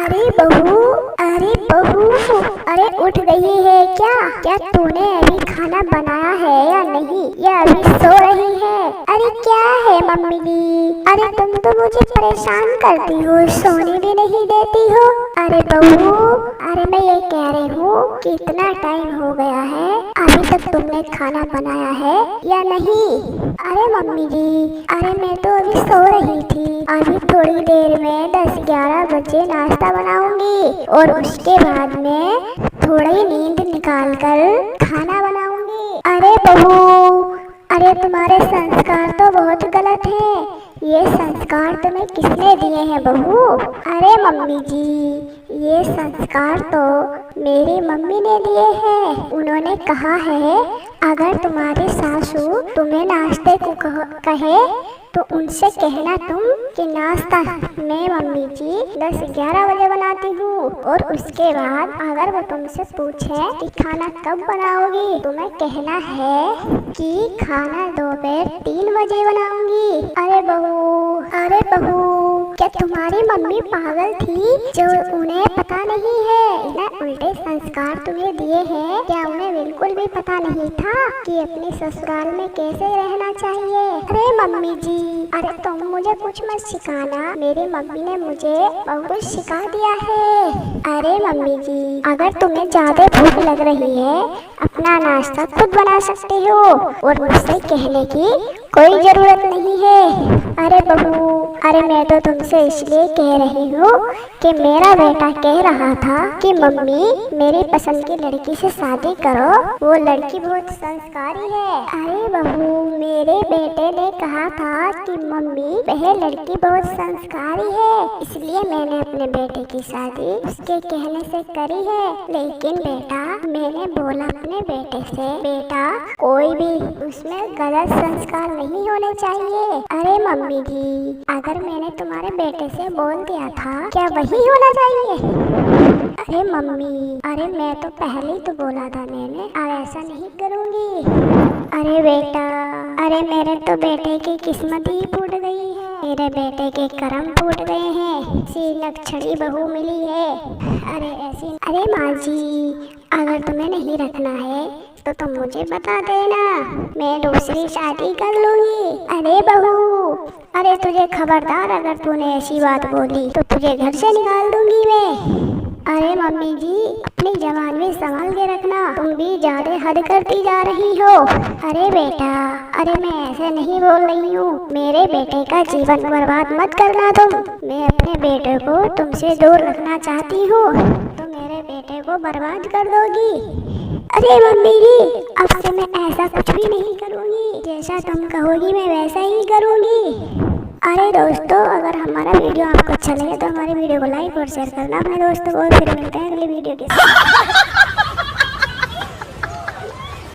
अरे बहू, अरे बहू, अरे उठ गई है क्या? क्या तूने अभी खाना बनाया है या नहीं, या अभी सो रही है? अरे क्या है मम्मी जी, अरे तुम तो मुझे परेशान करती हो, सोने भी नहीं देती हो। अरे बहू, अरे मैं ये कह रही हूँ कि इतना टाइम हो गया है, अभी तक तुमने खाना बनाया है या नहीं? अरे मम्मी जी, अरे मैं तो अभी सो रही थी, अभी थोड़ी देर में 10-11 बजे नाश्ता बनाऊंगी और उसके बाद में थोड़ी नींद निकाल कर खाना बनाऊंगी। अरे बहू, अरे तुम्हारे संस्कार तो बहुत गलत है। ये संस्कार तुम्हें किसने दिए हैं बहू? अरे मम्मी जी, ये संस्कार तो मेरी मम्मी ने दिए हैं। उन्होंने कहा है अगर तुम्हारी सासू तुम्हें नाश्ते को कहे तो उनसे कहना तुम कि नाश्ता मैं मम्मी जी 10-11 बजे बनाती हूँ, और उसके बाद अगर वो तुमसे पूछे कि खाना कब बनाओगी, तुम्हें कहना है कि खाना दोपहर 3 बजे बनाऊंगी। अरे बहू, अरे बहू, क्या तुम्हारी मम्मी पागल थी जो उन्हें पता नहीं है इन्हें उल्टे संस्कार तुम्हें दिए हैं? क्या उन्हें बिल्कुल भी पता नहीं था कि अपने ससुराल में कैसे रहना चाहिए? अरे मम्मी जी, अरे तुम मुझे कुछ मत सिखाना, मेरी मम्मी ने मुझे बहुत कुछ सिखा दिया है। अरे मम्मी जी, अगर तुम्हें ज्यादा भूख लग रही है अपना नाश्ता खुद बना सकते हो और मुझसे कहने की कोई जरूरत नहीं है। अरे बहू, अरे मैं तो तुमसे इसलिए कह रही हूँ कि मेरा बेटा कह रहा था कि मम्मी मेरी पसंद की लड़की से शादी करो, वो लड़की बहुत संस्कारी है। अरे बहू, मेरे बेटे ने कहा था कि मम्मी वह लड़की बहुत संस्कारी है, इसलिए मैंने अपने बेटे की शादी उसके कहने से करी है। लेकिन बेटा, मैंने बोला अपने बेटे से, बेटा कोई भी उसमें गलत संस्कार नहीं होने चाहिए। अरे मम्मी जी, अगर मैंने तुम्हारे बेटे से बोल दिया था क्या वही होना चाहिए? अरे मम्मी, अरे मैं तो पहले ही तो बोला था मैंने, अब ऐसा नहीं करूँगी। अरे बेटा, अरे मेरे तो बेटे की किस्मत ही फूट गई है, मेरे बेटे के कर्म फूट गए हैं, ऐसी लक्षणी बहू मिली है। अरे ऐसी, अरे माँ जी, अगर तुम्हें नहीं रखना है तो तुम मुझे बता देना, मैं दूसरी शादी कर लूंगी। अरे बहू, अरे तुझे खबरदार, अगर तूने ऐसी बात बोली तो तुझे घर से निकाल दूंगी मैं। अरे मम्मी जी, अपनी जबान भी संभाल के रखना, तुम भी ज्यादा हद करती जा रही हो। अरे बेटा, अरे मैं ऐसे नहीं बोल रही हूँ, मेरे बेटे का जीवन बर्बाद मत करना तुम। मैं अपने बेटे को तुमसे दूर रखना चाहती हूँ तो मेरे बेटे को बर्बाद कर दोगी। अरे मम्मी जी, अब से मैं ऐसा कुछ भी नहीं करूँगी, जैसा तुम कहोगी मैं वैसा ही करूँगी। अरे दोस्तों, अगर हमारा वीडियो आपको अच्छा लगे तो हमारे वीडियो को लाइक और शेयर करना अपने दोस्तों को। फिर मिलते हैं अगली वीडियो के साथ।